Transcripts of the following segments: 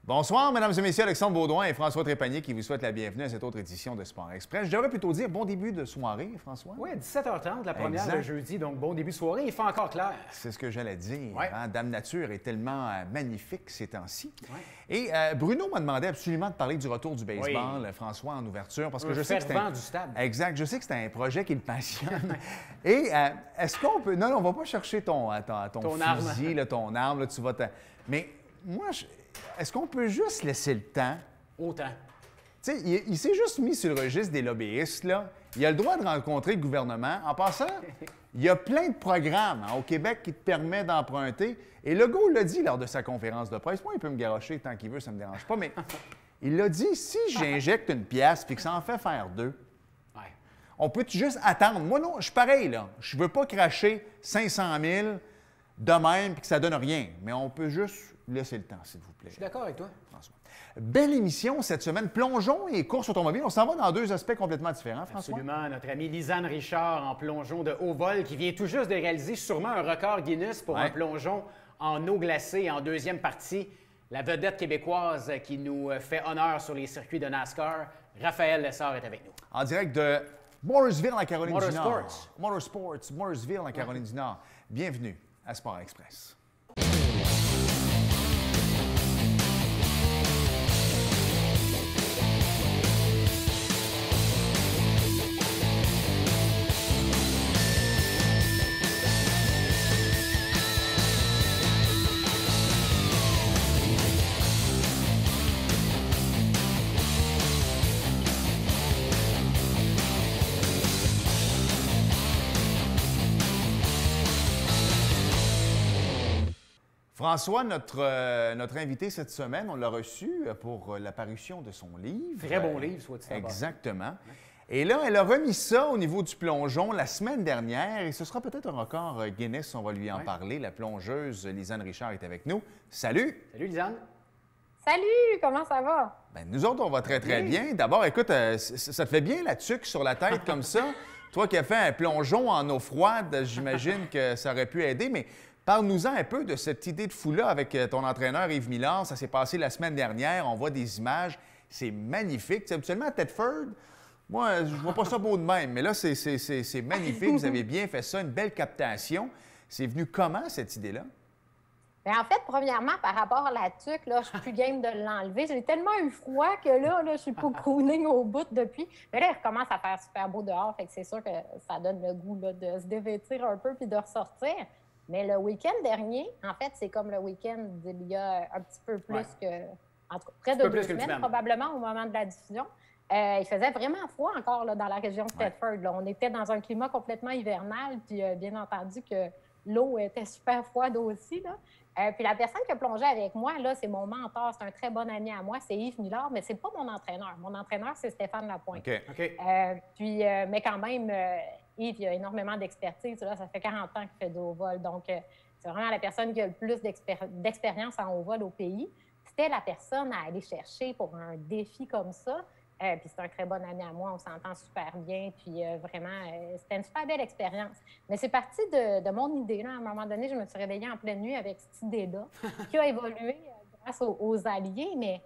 Bonsoir, mesdames et messieurs, Alexandre Baudouin et François Trépanier qui vous souhaitent la bienvenue à cette autre édition de Sport Express. Je devrais plutôt dire bon début de soirée, François. Oui, 17h30, la première Exact. de jeudi, donc bon début de soirée. Il fait encore clair. C'est ce que j'allais dire. Ouais. Hein? Dame Nature est tellement magnifique ces temps-ci. Ouais. Et Bruno m'a demandé absolument de parler du retour du baseball, Oui. François, en ouverture, parce que Un je sais que c'est fervent du stade. Exact. Je sais que c'est un projet qui le passionne. Et est-ce qu'on peut... Non, on va pas chercher ton fusil, là, ton arme, là, tu vas... Mais moi, est-ce qu'on peut juste laisser le temps? Autant. Tu sais, il s'est juste mis sur le registre des lobbyistes, là. Il a le droit de rencontrer le gouvernement. En passant, il y a plein de programmes au Québec qui te permettent d'emprunter. Et Legault l'a dit lors de sa conférence de presse. Moi, il peut me garrocher tant qu'il veut, ça ne me dérange pas. Mais il l'a dit, si j'injecte une pièce puis que ça en fait faire deux, Ouais. on peut juste attendre. Moi, non, je suis pareil, là. Je veux pas cracher 500 000 de même puis que ça donne rien. Mais on peut juste laisser le temps, s'il vous plaît. Je suis d'accord avec toi. François. Belle émission cette semaine. Plongeon et course automobile. On s'en va dans deux aspects complètement différents, François. Absolument. Notre amie Lisanne Richard en plongeon de haut vol qui vient tout juste de réaliser sûrement un record Guinness pour un plongeon en eau glacée en deuxième partie. La vedette québécoise qui nous fait honneur sur les circuits de NASCAR, Raphaël Lessard est avec nous. En direct de Mooresville, en Caroline du Nord. Motorsports. Mooresville, en Caroline du Nord. Bienvenue à Sport Express. François, notre invité cette semaine, on l'a reçu pour la parution de son livre. Très bon livre, soit-il en passant. Exactement. Et là, elle a remis ça au niveau du plongeon la semaine dernière et ce sera peut-être un record Guinness, on va lui en parler. La plongeuse Lisanne Richard est avec nous. Salut! Salut Lisanne. Salut, comment ça va? Bien, nous autres, on va très, très bien. D'abord, écoute, ça te fait bien la tuque sur la tête comme ça. Toi qui as fait un plongeon en eau froide, j'imagine que ça aurait pu aider, mais parle-nous-en un peu de cette idée de fou-là avec ton entraîneur Yves Millard. Ça s'est passé la semaine dernière. On voit des images. C'est magnifique. Tu sais, habituellement, à Thetford, moi, je vois pas ça beau de même. Mais là, c'est magnifique. Vous avez bien fait ça. Une belle captation. C'est venu comment, cette idée-là? Bien, en fait, premièrement, par rapport à la tuque, là, je suis plus game de l'enlever. J'ai tellement eu froid que là je suis pas cooling au bout depuis. Mais là, il recommence à faire super beau dehors. Fait que c'est sûr que ça donne le goût là, de se dévêtir un peu puis de ressortir. Mais le week-end dernier, en fait, c'est comme le week-end d'il y a un petit peu plus que... En tout cas, près de 2 semaines, probablement, au moment de la diffusion. Il faisait vraiment froid encore là, dans la région de Thetford. Là. On était dans un climat complètement hivernal, puis bien entendu que l'eau était super froide aussi. Là. Puis la personne qui a plongé avec moi, là, c'est mon mentor, c'est un très bon ami à moi, c'est Yves Millard, mais c'est pas mon entraîneur. Mon entraîneur, c'est Stéphane Lapointe. Mais quand même... Yves, il a énormément d'expertise. Là, ça fait 40 ans qu'il fait du haut vol. Donc, c'est vraiment la personne qui a le plus d'expérience en haut vol au pays. C'était la personne à aller chercher pour un défi comme ça. Puis c'est un très bon ami à moi. On s'entend super bien. Puis vraiment, c'était une super belle expérience. Mais c'est parti de mon idée. Là. À un moment donné, je me suis réveillée en pleine nuit avec cette idée-là qui a évolué grâce aux alliés. Mais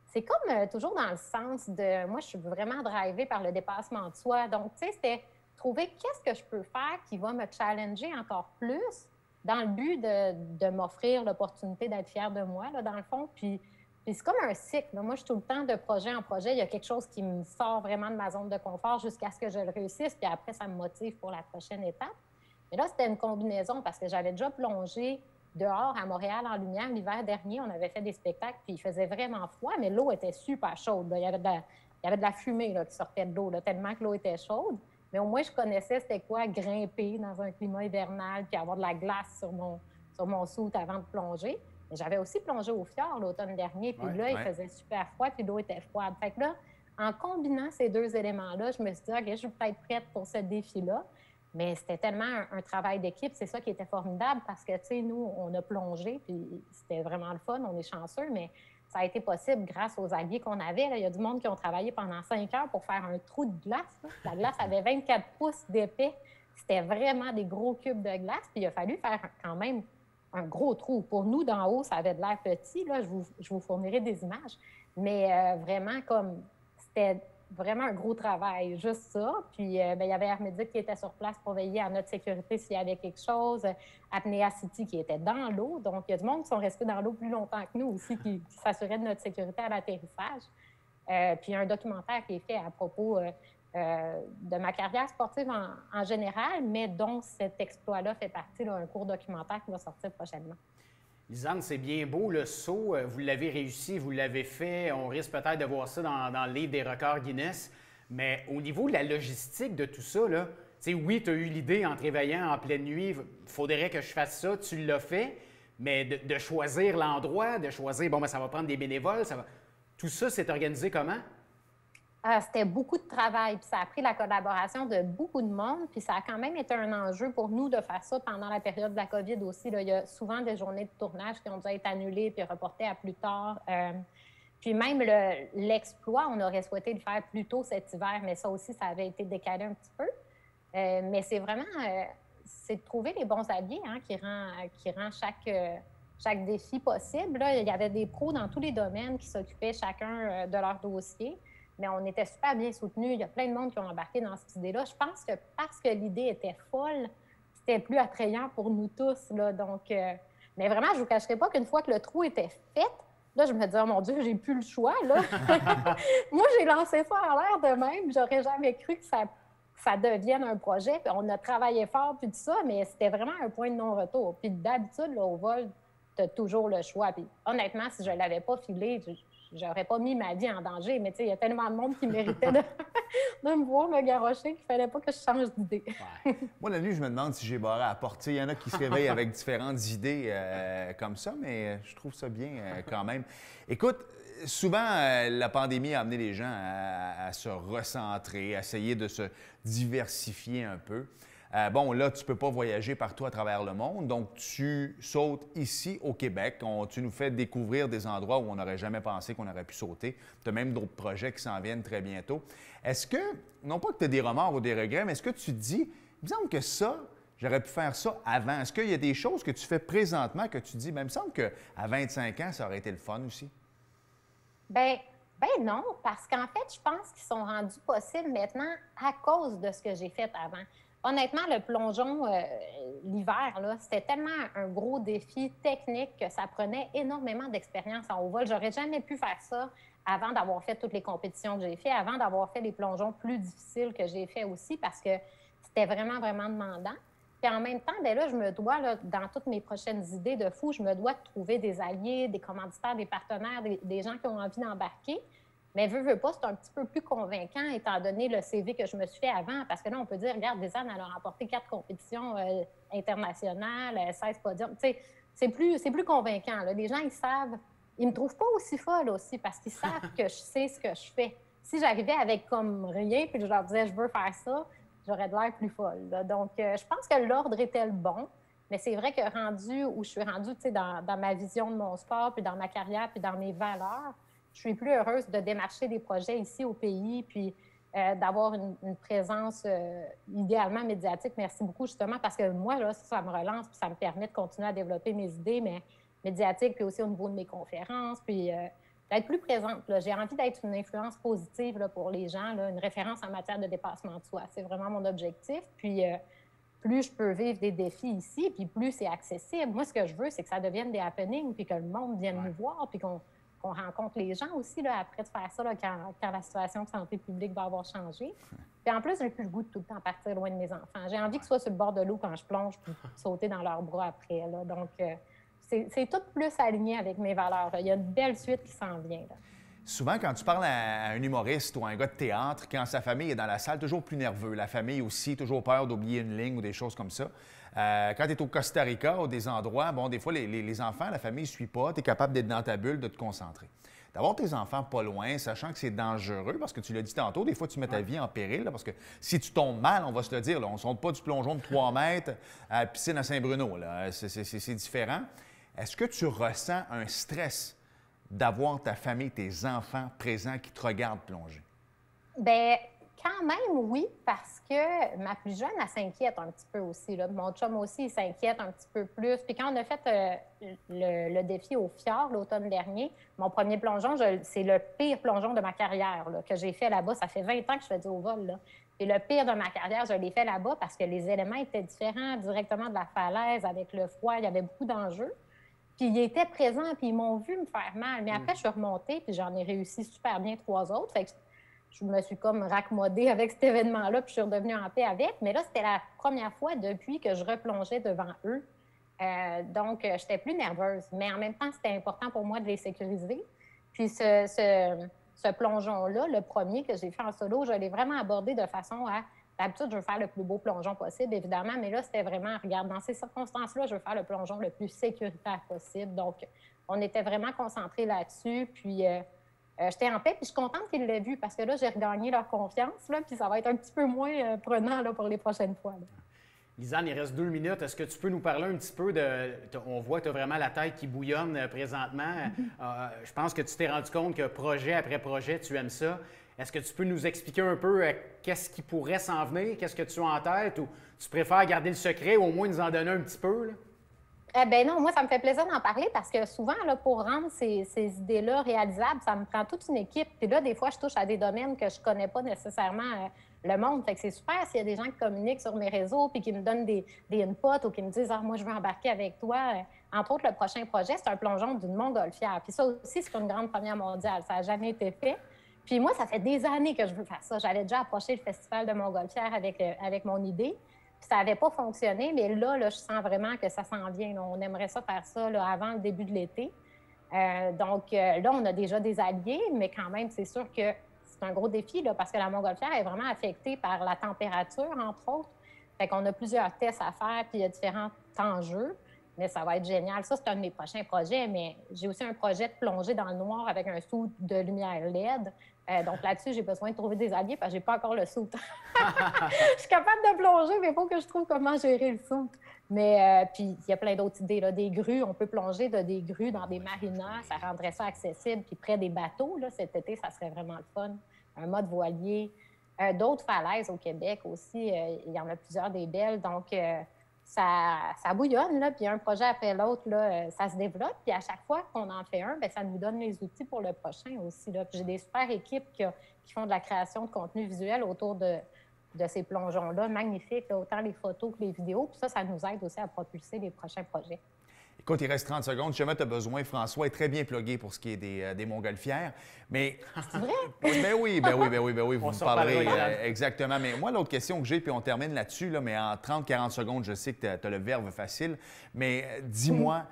c'est comme toujours dans le sens de... Moi, je suis vraiment drivée par le dépassement de soi. Donc, tu sais, c'était... trouver qu'est-ce que je peux faire qui va me challenger encore plus dans le but de m'offrir l'opportunité d'être fière de moi, là, dans le fond. Puis c'est comme un cycle. Là. Moi, je suis tout le temps de projet en projet. Il y a quelque chose qui me sort vraiment de ma zone de confort jusqu'à ce que je le réussisse. Puis après, ça me motive pour la prochaine étape. Mais là, c'était une combinaison parce que j'avais déjà plongé dehors à Montréal en lumière. L'hiver dernier, on avait fait des spectacles, puis il faisait vraiment froid, mais l'eau était super chaude. Là. Il y avait de la fumée là, qui sortait de l'eau, là, tellement que l'eau était chaude. Mais au moins, je connaissais c'était quoi grimper dans un climat hivernal puis avoir de la glace sur mon soute avant de plonger. Mais j'avais aussi plongé au fjord l'automne dernier, puis il faisait super froid, puis l'eau était froide. Fait que là, en combinant ces deux éléments-là, je me suis dit, OK, je suis peut-être prête pour ce défi-là. Mais c'était tellement un travail d'équipe. C'est ça qui était formidable parce que, tu sais, nous, on a plongé, puis c'était vraiment le fun, on est chanceux, mais ça a été possible grâce aux alliés qu'on avait. Là. Il y a du monde qui ont travaillé pendant 5 heures pour faire un trou de glace. Là. La glace avait 24 pouces d'épais. C'était vraiment des gros cubes de glace. Puis il a fallu faire quand même un gros trou. Pour nous, d'en haut, ça avait de l'air petit. Là, je vous fournirai des images. Mais vraiment, comme c'était vraiment un gros travail, juste ça. Puis, il y avait Air Médic qui était sur place pour veiller à notre sécurité s'il y avait quelque chose. Apnea City qui était dans l'eau. Donc, il y a du monde qui sont restés dans l'eau plus longtemps que nous aussi, qui s'assuraient de notre sécurité à l'atterrissage. Puis, il y a un documentaire qui est fait à propos de ma carrière sportive en général, mais dont cet exploit-là fait partie d'un court documentaire qui va sortir prochainement. Lisanne, c'est bien beau le saut. Vous l'avez réussi, vous l'avez fait. On risque peut-être de voir ça dans le livre des records Guinness. Mais au niveau de la logistique de tout ça, là, oui, tu as eu l'idée en te réveillant en pleine nuit, il faudrait que je fasse ça, tu l'as fait. Mais de choisir l'endroit, de choisir, bon, ben, ça va prendre des bénévoles, tout ça, c'est organisé comment? C'était beaucoup de travail, puis ça a pris la collaboration de beaucoup de monde, puis ça a quand même été un enjeu pour nous de faire ça pendant la période de la COVID aussi. Là. Il y a souvent des journées de tournage qui ont dû être annulées puis reportées à plus tard. Puis même l'exploit, on aurait souhaité le faire plus tôt cet hiver, mais ça aussi, ça avait été décalé un petit peu. Mais c'est vraiment, c'est de trouver les bons alliés qui rend chaque défi possible. Là, il y avait des pros dans tous les domaines qui s'occupaient chacun de leur dossier. Mais on était super bien soutenus. Il y a plein de monde qui ont embarqué dans cette idée-là. Je pense que parce que l'idée était folle, c'était plus attrayant pour nous tous. Là. Donc, mais vraiment, je ne vous cacherai pas qu'une fois que le trou était fait, là, je me disais, oh mon Dieu, j'ai plus le choix. Là. Moi, j'ai lancé ça en l'air de même. J'aurais jamais cru que ça devienne un projet. Puis on a travaillé fort, puis tout ça, mais c'était vraiment un point de non-retour. Puis d'habitude, là, au vol, tu as toujours le choix. Puis honnêtement, si je ne l'avais pas filé, j'aurais pas mis ma vie en danger, mais il y a tellement de monde qui méritait de me voir me garrocher qu'il fallait pas que je change d'idée. Ouais. Moi, la nuit, je me demande si j'ai barré à la porte. Il y en a qui se réveillent avec différentes idées comme ça, mais je trouve ça bien quand même. Écoute, souvent, la pandémie a amené les gens à se recentrer, à essayer de se diversifier un peu. Bon, là, tu ne peux pas voyager partout à travers le monde, donc tu sautes ici au Québec. Tu nous fais découvrir des endroits où on n'aurait jamais pensé qu'on aurait pu sauter. Tu as même d'autres projets qui s'en viennent très bientôt. Est-ce que, non pas que tu as des remords ou des regrets, mais est-ce que tu te dis, il me semble que ça, j'aurais pu faire ça avant. Est-ce qu'il y a des choses que tu fais présentement que tu te dis, bien, il me semble qu'à 25 ans, ça aurait été le fun aussi? Ben non, parce qu'en fait, je pense qu'ils sont rendus possibles maintenant à cause de ce que j'ai fait avant. Honnêtement, le plongeon, l'hiver, là, c'était tellement un gros défi technique que ça prenait énormément d'expérience en haut vol. J'aurais jamais pu faire ça avant d'avoir fait toutes les compétitions que j'ai fait, avant d'avoir fait les plongeons plus difficiles que j'ai fait aussi, parce que c'était vraiment, vraiment demandant. Puis en même temps, bien là, je me dois, là, dans toutes mes prochaines idées de fou, je me dois de trouver des alliés, des commanditaires, des partenaires, des gens qui ont envie d'embarquer. Mais veux pas, c'est un petit peu plus convaincant étant donné le CV que je me suis fait avant. Parce que là, on peut dire, regarde, Lisanne, elle a remporté 4 compétitions internationales, 16 podiums. Tu sais, c'est plus convaincant. Là. Les gens, ils savent, ils me trouvent pas aussi folle aussi parce qu'ils savent que je sais ce que je fais. Si j'arrivais avec comme rien puis je leur disais, je veux faire ça, j'aurais de l'air plus folle. Là. Donc, je pense que l'ordre était le bon. Mais c'est vrai que rendu où je suis rendue, tu sais, dans ma vision de mon sport, puis dans ma carrière, puis dans mes valeurs, je suis plus heureuse de démarcher des projets ici au pays, puis d'avoir une présence idéalement médiatique. Merci beaucoup, justement, parce que moi, là, ça me relance, puis ça me permet de continuer à développer mes idées, mais médiatiques, puis aussi au niveau de mes conférences, puis d'être plus présente. J'ai envie d'être une influence positive là, pour les gens, là, une référence en matière de dépassement de soi. C'est vraiment mon objectif. Puis plus je peux vivre des défis ici, puis plus c'est accessible. Moi, ce que je veux, c'est que ça devienne des happenings, puis que le monde vienne nous voir, puis qu'on rencontre les gens aussi là, après de faire ça là, quand la situation de santé publique va avoir changé. Puis en plus, j'ai plus le goût de tout le temps partir loin de mes enfants. J'ai envie qu'ils soient sur le bord de l'eau quand je plonge puis sauter dans leurs bras après. Là. Donc, c'est tout plus aligné avec mes valeurs. Il y a une belle suite qui s'en vient. Là. Souvent, quand tu parles à un humoriste ou à un gars de théâtre, quand sa famille est dans la salle, toujours plus nerveux. La famille aussi, toujours peur d'oublier une ligne ou des choses comme ça. Quand tu es au Costa Rica ou des endroits, bon, des fois, les enfants, la famille ne suit pas, tu es capable d'être dans ta bulle, de te concentrer. D'avoir tes enfants pas loin, sachant que c'est dangereux, parce que tu l'as dit tantôt, des fois, tu mets ta vie en péril, là, parce que si tu tombes mal, on va se le dire, là, on ne saute pas du plongeon de 3 mètres à la piscine à Saint-Bruno. C'est différent. Est-ce que tu ressens un stress d'avoir ta famille, tes enfants présents qui te regardent plonger? Bien, Quand même, oui, parce que ma plus jeune, elle s'inquiète un petit peu aussi. Là. Mon chum aussi, il s'inquiète un petit peu plus. Puis quand on a fait le défi au fjord l'automne dernier, mon premier plongeon, c'est le pire plongeon de ma carrière là, que j'ai fait là-bas. Ça fait 20 ans que je fais du haut vol. Là. Et le pire de ma carrière, je l'ai fait là-bas parce que les éléments étaient différents directement de la falaise, avec le froid. Il y avait beaucoup d'enjeux. Puis ils étaient présents, puis ils m'ont vu me faire mal. Mais après, je suis remontée, puis j'en ai réussi super bien 3 autres. Fait que je me suis comme raccommodée avec cet événement-là, puis je suis redevenue en paix avec. Mais là, c'était la première fois depuis que je replongeais devant eux. Donc, j'étais plus nerveuse. Mais en même temps, c'était important pour moi de les sécuriser. Puis ce plongeon-là, le premier que j'ai fait en solo, je l'ai vraiment abordé de façon à... D'habitude, je veux faire le plus beau plongeon possible, évidemment, mais là, c'était vraiment, regarde, dans ces circonstances-là, je veux faire le plongeon le plus sécuritaire possible. Donc, on était vraiment concentrés là-dessus. Puis, j'étais en paix, puis je suis contente qu'ils l'aient vu parce que là, j'ai regagné leur confiance, là, puis ça va être un petit peu moins prenant là, pour les prochaines fois. Là. Lisanne, il reste 2 minutes. Est-ce que tu peux nous parler un petit peu de... On voit que tu as vraiment la tête qui bouillonne présentement. Je pense que tu t'es rendu compte que projet après projet, tu aimes ça. Est-ce que tu peux nous expliquer un peu qu'est-ce qui pourrait s'en venir? Qu'est-ce que tu as en tête? Ou tu préfères garder le secret ou au moins nous en donner un petit peu? Là? Ben non, moi, ça me fait plaisir d'en parler parce que souvent, là, pour rendre ces idées-là réalisables, ça me prend toute une équipe. Puis là, des fois, je touche à des domaines que je connais pas nécessairement le monde. Fait que c'est super s'il y a des gens qui communiquent sur mes réseaux puis qui me donnent des inputs ou qui me disent « Ah, moi, je veux embarquer avec toi. » Entre autres, le prochain projet, c'est un plongeon d'une montgolfière. Puis ça aussi, c'est une grande première mondiale. Ça n'a jamais été fait. Puis moi, ça fait des années que je veux faire ça. J'avais déjà approché le festival de Montgolfière avec mon idée. Puis ça n'avait pas fonctionné, mais là, je sens vraiment que ça s'en vient. Là. On aimerait ça faire ça là, avant le début de l'été. Donc là, on a déjà des alliés, mais quand même, c'est sûr que c'est un gros défi là, parce que la montgolfière est vraiment affectée par la température, entre autres. Fait qu'on a plusieurs tests à faire, puis il y a différents enjeux. Mais ça va être génial. Ça, c'est un de mes prochains projets, mais j'ai aussi un projet de plonger dans le noir avec un sou de lumière LED. Donc là-dessus, j'ai besoin de trouver des alliés parce que j'ai pas encore le sou. Je suis capable de plonger, mais il faut que je trouve comment gérer le sou. Mais puis, il y a plein d'autres idées. Là. Des grues, on peut plonger de des grues dans des marinas. Ça rendrait ça accessible. Puis près des bateaux, là, cet été, ça serait vraiment le fun. Un mode voilier. D'autres falaises au Québec aussi. Il y en a plusieurs des belles. Donc... Ça bouillonne, là, puis un projet après l'autre, là, ça se développe. Puis à chaque fois qu'on en fait un, bien, ça nous donne les outils pour le prochain aussi. Là. Puis j'ai des super équipes qui font de la création de contenu visuel autour de ces plongeons-là, magnifiques, là, autant les photos que les vidéos. Puis ça nous aide aussi à propulser les prochains projets. Écoute, il reste 30 secondes. Si jamais tu as besoin, François est très bien plugué pour ce qui est des montgolfières. Mais... C'est vrai? Ben oui. Vous me parlerez exactement. Mais moi, l'autre question que j'ai, puis on termine là-dessus, là, mais en 30-40 secondes, je sais que tu as le verbe facile. Mais dis-moi,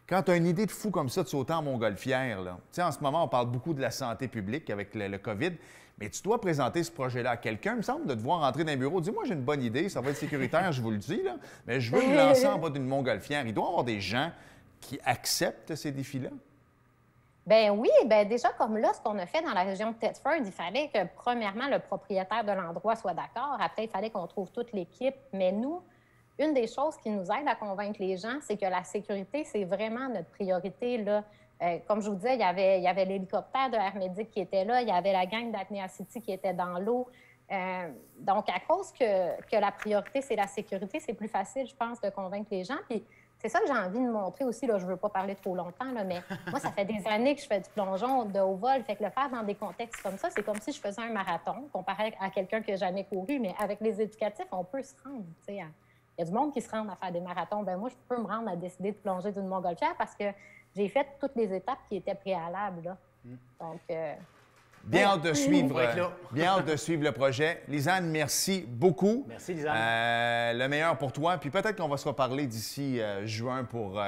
quand tu as une idée de fou comme ça de sauter en montgolfière, là, tu sais, en ce moment, on parle beaucoup de la santé publique avec le COVID. Mais tu dois présenter ce projet-là à quelqu'un. Il me semble de te voir rentrer dans un bureau. Dis-moi, j'ai une bonne idée, ça va être sécuritaire, je vous le dis, là. Mais je veux me lancer en bas d'une montgolfière. Il doit y avoir des gens qui acceptent ces défis-là? Ben oui, ben déjà, comme là, ce qu'on a fait dans la région de Thetford, il fallait que, premièrement, le propriétaire de l'endroit soit d'accord. Après, il fallait qu'on trouve toute l'équipe. Mais nous, une des choses qui nous aide à convaincre les gens, c'est que la sécurité, c'est vraiment notre priorité, là. Comme je vous disais, il y avait l'hélicoptère de Air Médic qui était là, il y avait la gang d'Apnea City qui était dans l'eau. Donc, à cause que la priorité, c'est la sécurité, c'est plus facile, je pense, de convaincre les gens. Puis, c'est ça que j'ai envie de montrer aussi. Là, je ne veux pas parler trop longtemps, là, mais moi, ça fait des années que je fais du plongeon de haut vol. Fait que le faire dans des contextes comme ça, c'est comme si je faisais un marathon comparé à quelqu'un qui n'a jamais couru. Mais avec les éducatifs, on peut se rendre. Il y a du monde qui se rend à faire des marathons. Ben moi, je peux me rendre à décider de plonger d'une montgolfière parce que j'ai fait toutes les étapes qui étaient préalables. Là. Donc... Bien hâte de suivre, bien hâte de suivre le projet. Lisanne, merci beaucoup. Merci, Lisanne. Le meilleur pour toi. Puis peut-être qu'on va se reparler d'ici juin pour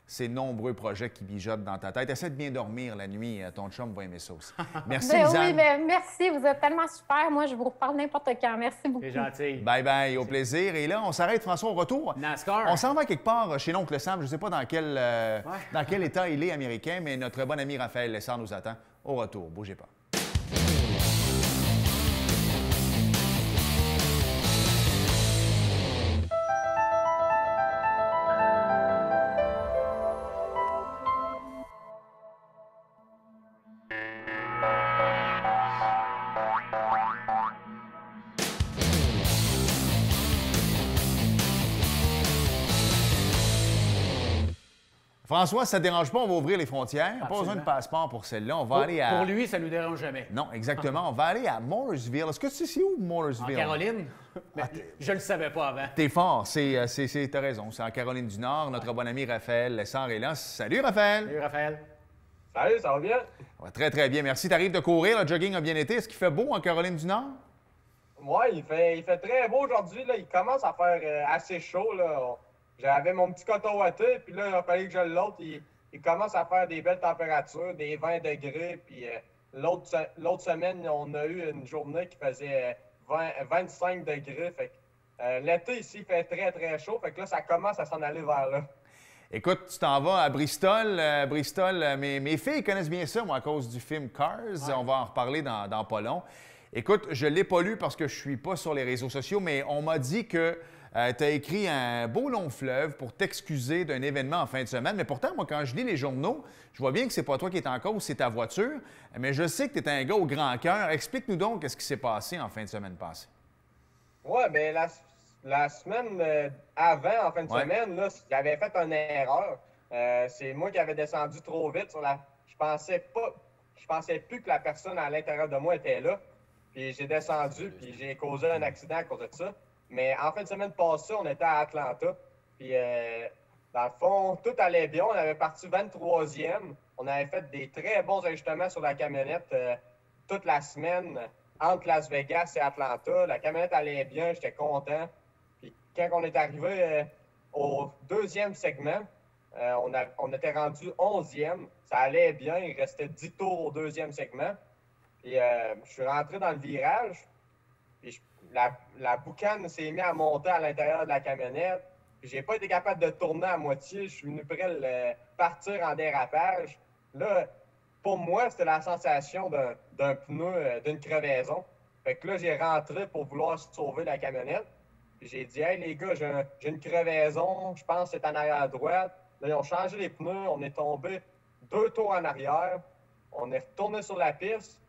ces nombreux projets qui mijotent dans ta tête. Essaie de bien dormir la nuit. Ton chum va aimer ça aussi. Merci, Lisanne. Oui, mais merci. Vous êtes tellement super. Moi, je vous reparle n'importe quand. Merci beaucoup. C'est gentil. Bye-bye. Au plaisir. Et là, on s'arrête, François, au retour. NASCAR. On s'en va quelque part chez l'oncle Sam. Je ne sais pas dans quel état il est américain, mais notre bon ami Raphaël Lessard nous attend. Au retour. Bougez pas. François, si ça ne te dérange pas, on va ouvrir les frontières. Pas Absolument. besoin de passeport pour celle-là. On va aller à... Pour lui, ça ne nous dérange jamais. Non, exactement. On va aller à Mooresville. Est-ce que tu sais c'est où, En Mooresville? Caroline? Mais je ne le savais pas avant. T'es fort. T'as raison. C'est en Caroline du Nord. Notre bon ami Raphaël Lessard est là. Salut, Raphaël. Salut, Raphaël. Salut, ça va bien? Ça va très, très bien. Merci. T'arrives de courir. Le jogging a bien été. Est-ce qu'il fait beau en Caroline du Nord? Ouais, il fait très beau aujourd'hui. Il commence à faire assez chaud. Là. J'avais mon petit coton ouaté, puis là, il a fallu que je l'autre. Il commence à faire des belles températures, des 20 degrés. Puis l'autre semaine, on a eu une journée qui faisait 25 degrés. Fait que l'été ici, il fait très, très chaud. Fait que là, ça commence à s'en aller vers là. Écoute, tu t'en vas à Bristol. Mes filles connaissent bien ça, moi, à cause du film Cars. Ouais. On va en reparler dans pas long. Écoute, je ne l'ai pas lu parce que je ne suis pas sur les réseaux sociaux, mais on m'a dit que tu as écrit un beau long fleuve pour t'excuser d'un événement en fin de semaine. Mais pourtant, moi, quand je lis les journaux, je vois bien que c'est pas toi qui es en cause, c'est ta voiture. Mais je sais que tu es un gars au grand cœur. Explique-nous donc ce qui s'est passé en fin de semaine passée. Ouais, bien, la semaine avant, en fin de semaine, là, j'avais fait une erreur. C'est moi qui avais descendu trop vite sur la. Je pensais plus que la personne à l'intérieur de moi était là. Puis j'ai descendu, puis j'ai causé un accident à cause de ça. Mais en fin de semaine passée, on était à Atlanta. Puis dans le fond, tout allait bien. On avait parti 23e. On avait fait des très bons ajustements sur la camionnette toute la semaine entre Las Vegas et Atlanta. La camionnette allait bien, j'étais content. Puis quand on est arrivé au deuxième segment, on était rendu 11e. Ça allait bien, il restait 10 tours au deuxième segment. Puis je suis rentré dans le virage. Puis la boucane s'est mise à monter à l'intérieur de la camionnette. Puis j'ai pas été capable de tourner à moitié. Je suis venu près partir en dérapage. Là, pour moi, c'était la sensation d'un pneu, d'une crevaison. Fait que là, j'ai rentré pour vouloir sauver la camionnette. Puis j'ai dit, hey les gars, j'ai une crevaison, je pense que c'est en arrière à droite. Là, ils ont changé les pneus, on est tombé 2 tours en arrière. On est retourné sur la piste.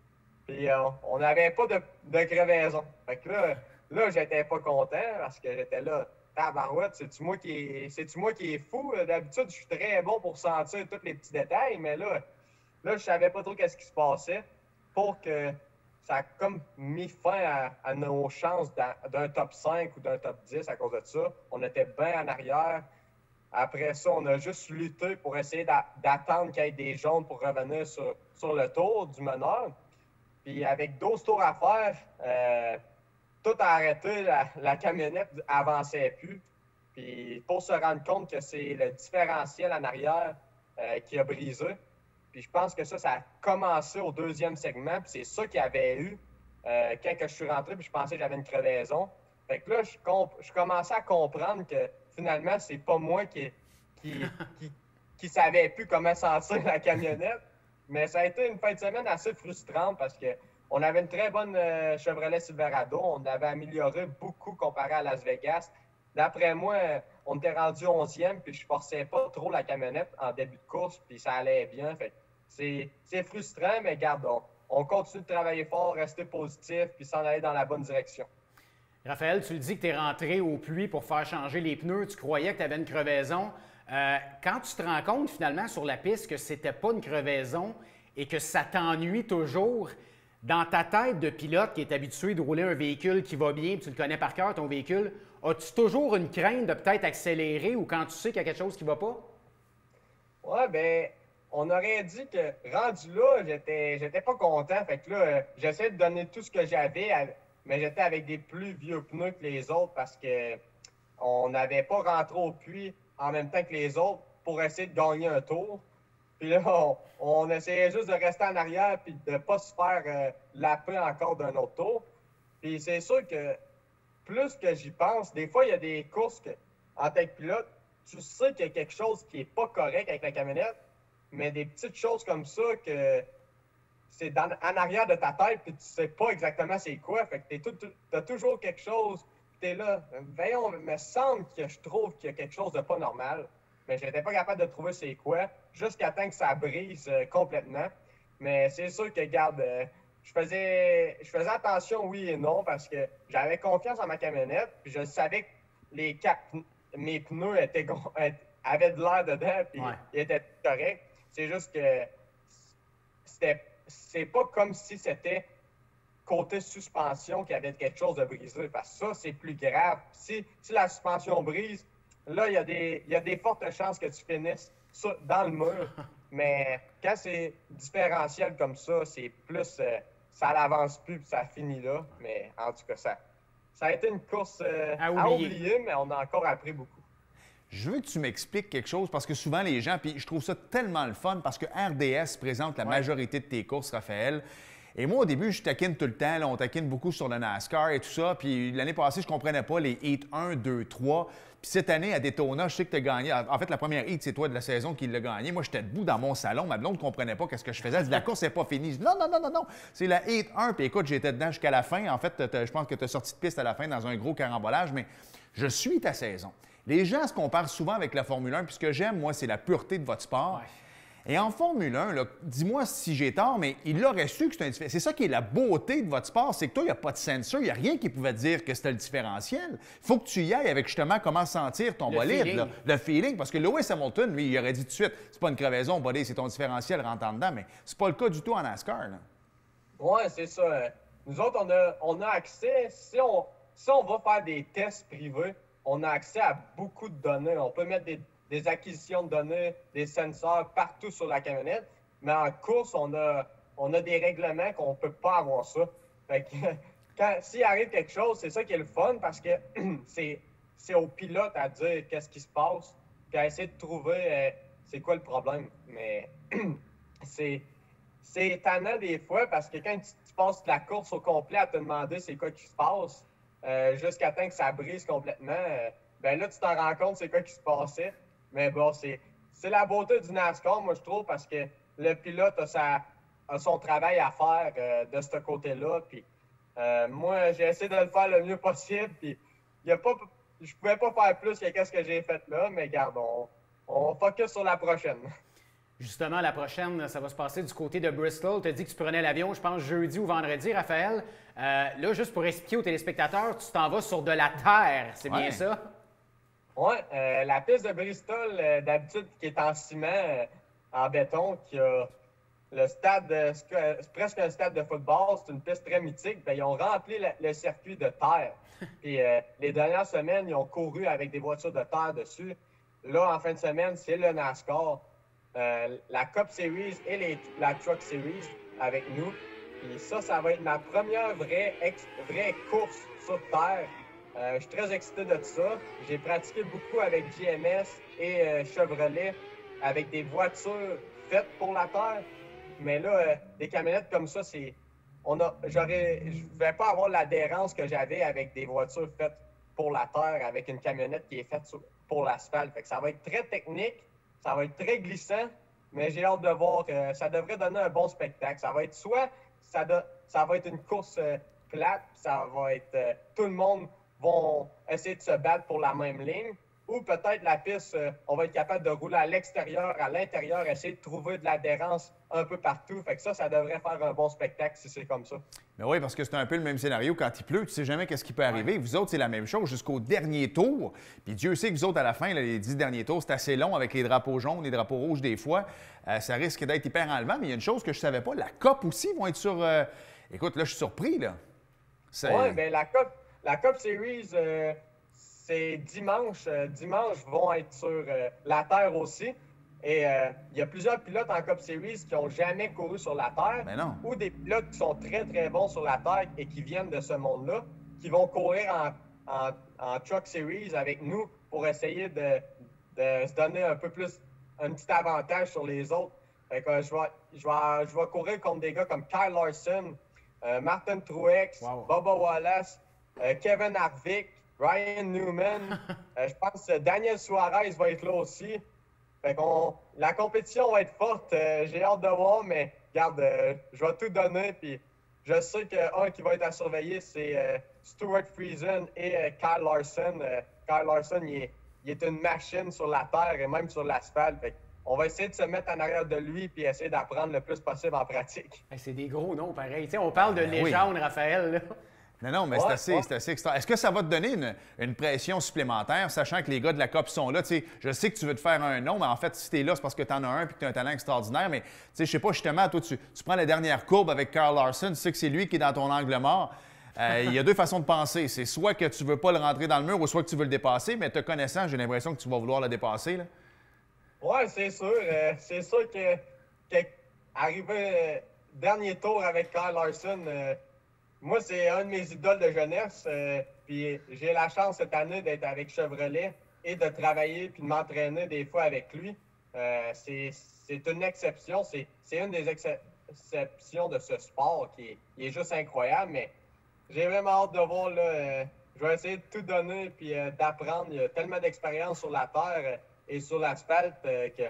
Puis on n'avait pas de crevaison. Fait que là j'étais pas content parce que j'étais là, tabarouette, c'est-tu moi qui est fou? D'habitude, je suis très bon pour sentir tous les petits détails, mais là je savais pas trop qu'est-ce qui se passait pour que ça a comme mis fin à nos chances d'un top 5 ou d'un top 10 à cause de ça. On était bien en arrière. Après ça, on a juste lutté pour essayer d'attendre qu'il y ait des jaunes pour revenir sur le tour du meneur. Puis avec 12 tours à faire, tout a arrêté, la camionnette avançait plus. Puis pour se rendre compte que c'est le différentiel en arrière qui a brisé. Puis je pense que ça a commencé au deuxième segment. Puis c'est ça qu'il y avait eu quand je suis rentré. Puis je pensais que j'avais une crevaison. Fait que là, je commençais à comprendre que finalement, c'est pas moi qui savais plus comment sentir la camionnette. Mais ça a été une fin de semaine assez frustrante parce qu'on avait une très bonne Chevrolet Silverado. On avait amélioré beaucoup comparé à Las Vegas. D'après moi, on était rendu 11e, puis je forçais pas trop la camionnette en début de course, puis ça allait bien. Fait c'est frustrant, mais garde, on continue de travailler fort, rester positif, puis s'en aller dans la bonne direction. Raphaël, tu le dis que tu es rentré au puits pour faire changer les pneus. Tu croyais que tu avais une crevaison. Quand tu te rends compte finalement sur la piste que c'était pas une crevaison et que ça t'ennuie toujours, dans ta tête de pilote qui est habitué de rouler un véhicule qui va bien, puis tu le connais par cœur, ton véhicule, as-tu toujours une crainte de peut-être accélérer ou quand tu sais qu'il y a quelque chose qui va pas? Ouais, ben, on aurait dit que rendu là, j'étais pas content. Fait que là, j'essayais de donner tout ce que j'avais, mais j'étais avec des plus vieux pneus que les autres parce que on n'avait pas rentré au puits en même temps que les autres pour essayer de gagner un tour. Puis là, on essayait juste de rester en arrière puis de ne pas se faire lapper encore d'un autre tour. Puis c'est sûr que plus que j'y pense, des fois, il y a des courses que, en tant que pilote, tu sais qu'il y a quelque chose qui n'est pas correct avec la camionnette, mais des petites choses comme ça que c'est en arrière de ta tête puis tu sais pas exactement c'est quoi. Fait que tu as toujours quelque chose. Tu es là, voyons, il me semble que je trouve qu'il y a quelque chose de pas normal. Mais je n'étais pas capable de trouver c'est quoi, jusqu'à temps que ça brise complètement. Mais c'est sûr que, regarde, je faisais attention, oui et non, parce que j'avais confiance en ma camionnette, puis je savais que mes pneus avait de l'air dedans, puis il était correct. C'est juste que c'est pas comme si c'était côté suspension qu'il y avait quelque chose de brisé, parce que ça, c'est plus grave. Si la suspension brise, là, il y a des fortes chances que tu finisses dans le mur. Mais quand c'est différentiel comme ça, c'est plus... ça n'avance plus, puis ça finit là. Mais en tout cas, ça a été une course à oublier, mais on a encore appris beaucoup. Je veux que tu m'expliques quelque chose, parce que souvent les gens, puis je trouve ça tellement le fun, parce que RDS présente la majorité de tes courses, Raphaël. Et moi, au début, je taquine tout le temps, là, on taquine beaucoup sur le NASCAR et tout ça. Puis l'année passée, je ne comprenais pas les heats 1, 2, 3. Puis cette année, à Daytona, je sais que tu as gagné. En fait, la première heat, c'est toi de la saison qui l'a gagné. Moi, j'étais debout dans mon salon. Ma blonde ne comprenait pas ce que je faisais. Elle dit, la course n'est pas finie. Je dis, non. C'est la heat 1. Puis écoute, j'étais dedans jusqu'à la fin. En fait, je pense que tu as sorti de piste à la fin dans un gros carambolage. Mais je suis ta saison. Les gens se comparent souvent avec la Formule 1. Puis ce que j'aime, moi, c'est la pureté de votre sport. Ouais. Et en Formule 1, dis-moi si j'ai tort, mais il aurait su que c'est un différentiel. C'est ça qui est la beauté de votre sport, c'est que toi, il n'y a pas de sensor, il n'y a rien qui pouvait te dire que c'était le différentiel. Il faut que tu y ailles avec justement comment sentir ton bolide, le feeling. Parce que Lewis Hamilton, lui, il aurait dit tout de suite, c'est pas une crevaison, bolide, c'est ton différentiel rentrant dedans, mais c'est pas le cas du tout en NASCAR. Oui, c'est ça. Nous autres, on a accès, si on va faire des tests privés, on a accès à beaucoup de données. On peut mettre des acquisitions de données, des sensors partout sur la camionnette. Mais en course, on a des règlements qu'on ne peut pas avoir ça. Fait que s'il arrive quelque chose, c'est ça qui est le fun parce que c'est au pilote à dire qu'est-ce qui se passe, puis à essayer de trouver c'est quoi le problème. Mais c'est étonnant des fois parce que quand tu passes la course au complet à te demander c'est quoi qui se passe, jusqu'à temps que ça brise complètement, ben là, tu t'en rends compte c'est quoi qui se passait. Mais bon, c'est la beauté du NASCAR, moi, je trouve, parce que le pilote a son travail à faire de ce côté-là. Puis moi, j'ai essayé de le faire le mieux possible. Puis je pouvais pas faire plus que ce que j'ai fait là, mais regarde, on focus sur la prochaine. Justement, la prochaine, ça va se passer du côté de Bristol. Tu as dit que tu prenais l'avion, je pense, jeudi ou vendredi, Raphaël. Là, juste pour expliquer aux téléspectateurs, tu t'en vas sur de la terre, c'est bien ça? Oui, la piste de Bristol, d'habitude, qui est en ciment, en béton, qui a le stade, c'est presque un stade de football, c'est une piste très mythique. Bien, ils ont rempli le circuit de terre. Puis les dernières semaines, ils ont couru avec des voitures de terre dessus. Là, en fin de semaine, c'est le NASCAR, la Cup Series et la Truck Series avec nous. Puis ça va être ma première vraie course sur terre. Je suis très excité de ça. J'ai pratiqué beaucoup avec GMS et Chevrolet avec des voitures faites pour la terre. Mais là, des camionnettes comme ça, je ne vais pas avoir l'adhérence que j'avais avec des voitures faites pour la terre, avec une camionnette qui est faite pour l'asphalte. Fait que ça va être très technique, ça va être très glissant, mais j'ai hâte de voir que ça devrait donner un bon spectacle. Ça va être ça va être une course plate, ça va être tout le monde vont essayer de se battre pour la même ligne, ou peut-être la piste, on va être capable de rouler à l'extérieur, à l'intérieur, essayer de trouver de l'adhérence un peu partout. Fait que ça devrait faire un bon spectacle si c'est comme ça. Mais oui, parce que c'est un peu le même scénario quand il pleut. Tu sais jamais qu'est-ce qui peut arriver. Vous autres, c'est la même chose jusqu'au dernier tour. Puis Dieu sait que vous autres, à la fin, là, les 10 derniers tours, c'est assez long avec les drapeaux jaunes, les drapeaux rouges des fois. Ça risque d'être hyper enlevant. Mais il y a une chose que je ne savais pas. La COP aussi vont être sur... Écoute, là, je suis surpris, là. Oui, bien la Cup Series, c'est dimanche. Dimanche, vont être sur la Terre aussi. Et il y a plusieurs pilotes en Cup Series qui n'ont jamais couru sur la Terre. Mais non. Ou des pilotes qui sont très, très bons sur la Terre et qui viennent de ce monde-là, qui vont courir en Truck Series avec nous pour essayer de se donner un peu plus, un petit avantage sur les autres. Fait que je vais courir contre des gars comme Kyle Larson, Martin Truex, Bubba Wallace, Kevin Harvick, Ryan Newman. Je pense que Daniel Suarez va être là aussi. Fait la compétition va être forte. J'ai hâte de voir, mais regarde, je vais tout donner. Puis je sais qu'un qui va être à surveiller, c'est Stuart Friesen et Kyle Larson. Kyle Larson, il est une machine sur la terre et même sur l'asphalte. On va essayer de se mettre en arrière de lui puis essayer d'apprendre le plus possible en pratique. C'est des gros noms, pareil. T'sais, on parle de légende, oui. Raphaël. Là. Non, mais c'est assez extra. Est-ce que ça va te donner une pression supplémentaire, sachant que les gars de la COP sont là? T'sais, je sais que tu veux te faire un nom, mais en fait, si tu es là, c'est parce que tu en as un et que tu as un talent extraordinaire. Mais je sais pas, justement, toi, tu prends la dernière courbe avec Kyle Larson, tu sais que c'est lui qui est dans ton angle mort. Il y a deux façons de penser. C'est soit que tu veux pas le rentrer dans le mur ou soit que tu veux le dépasser, mais te connaissant, j'ai l'impression que tu vas vouloir le dépasser. Là. Oui, c'est sûr. C'est sûr que arriver dernier tour avec Kyle Larson, moi, c'est un de mes idoles de jeunesse. Puis j'ai la chance cette année d'être avec Chevrolet et de travailler puis de m'entraîner des fois avec lui. C'est une exception. C'est une des exceptions de ce sport qui est juste incroyable. Mais j'ai vraiment hâte de voir. Là, je vais essayer de tout donner puis d'apprendre. Il y a tellement d'expérience sur la terre et sur l'asphalte que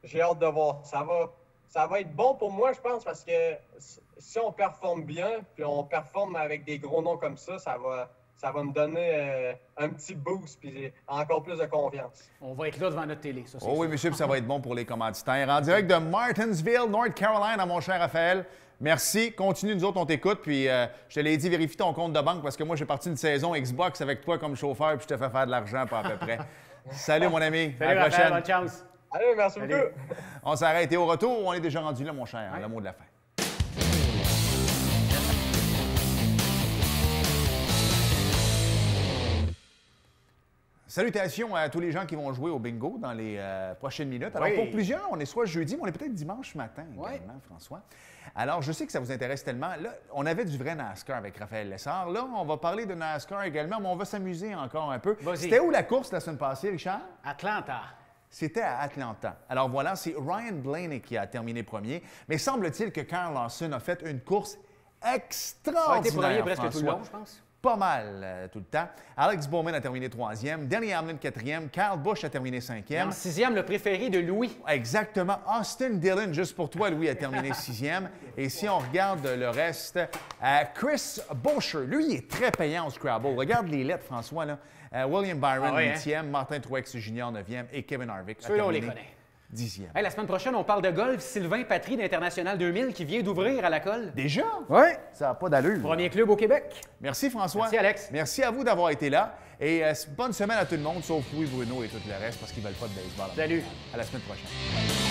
j'ai hâte de voir. Ça va être bon pour moi, je pense, parce que si on performe bien, puis on performe avec des gros noms comme ça va me donner un petit boost, puis encore plus de confiance. On va être là devant notre télé, ça, c'est sûr. Oui, monsieur, puis ça va être bon pour les commanditaires. En direct de Martinsville, North Carolina, mon cher Raphaël. Merci. Continue, nous autres, on t'écoute. Puis, je te l'ai dit, vérifie ton compte de banque parce que moi, j'ai parti une saison Xbox avec toi comme chauffeur, puis je te fais faire de l'argent, pas à peu près. Salut, mon ami. Salut, à la prochaine. Bonne chance. Allez, merci beaucoup. On s'arrête. Et au retour, on est déjà rendu là, mon cher. Le mot de la fin. Salutations à tous les gens qui vont jouer au bingo dans les prochaines minutes. Alors, pour plusieurs, on est soit jeudi, mais on est peut-être dimanche matin également, François. Alors, je sais que ça vous intéresse tellement. Là, on avait du vrai NASCAR avec Raphaël Lessard. Là, on va parler de NASCAR également, mais on va s'amuser encore un peu. C'était où la course la semaine passée, Richard? Atlanta. C'était à Atlanta. Alors voilà, c'est Ryan Blaney qui a terminé premier. Mais semble-t-il que Kyle Larson a fait une course extraordinaire, Il a été premier presque François. tout le long, je pense. Pas mal tout le temps. Alex Bowman a terminé troisième. Danny Hamlin, quatrième. Kyle Busch a terminé cinquième. En sixième, le préféré de Louis. Exactement. Austin Dillon, juste pour toi, Louis, a terminé sixième. Et si on regarde le reste, Chris Buescher, lui, il est très payant au Scrabble. Regarde les lettres, François. Là. William Byron, 8e. Martin Truex Jr., 9e. Et Kevin Harvick a Ceux-là, on les terminé connaît. 10e. Hey, la semaine prochaine, on parle de golf. Sylvain Patry d'International 2000 qui vient d'ouvrir à la colle. Déjà? Oui. Ça n'a pas d'allure. Premier club au Québec. Merci, François. Merci, Alex. Merci à vous d'avoir été là. Et bonne semaine à tout le monde, sauf Louis, Bruno et tout le reste, parce qu'ils ne veulent pas de baseball. Salut. À la semaine prochaine.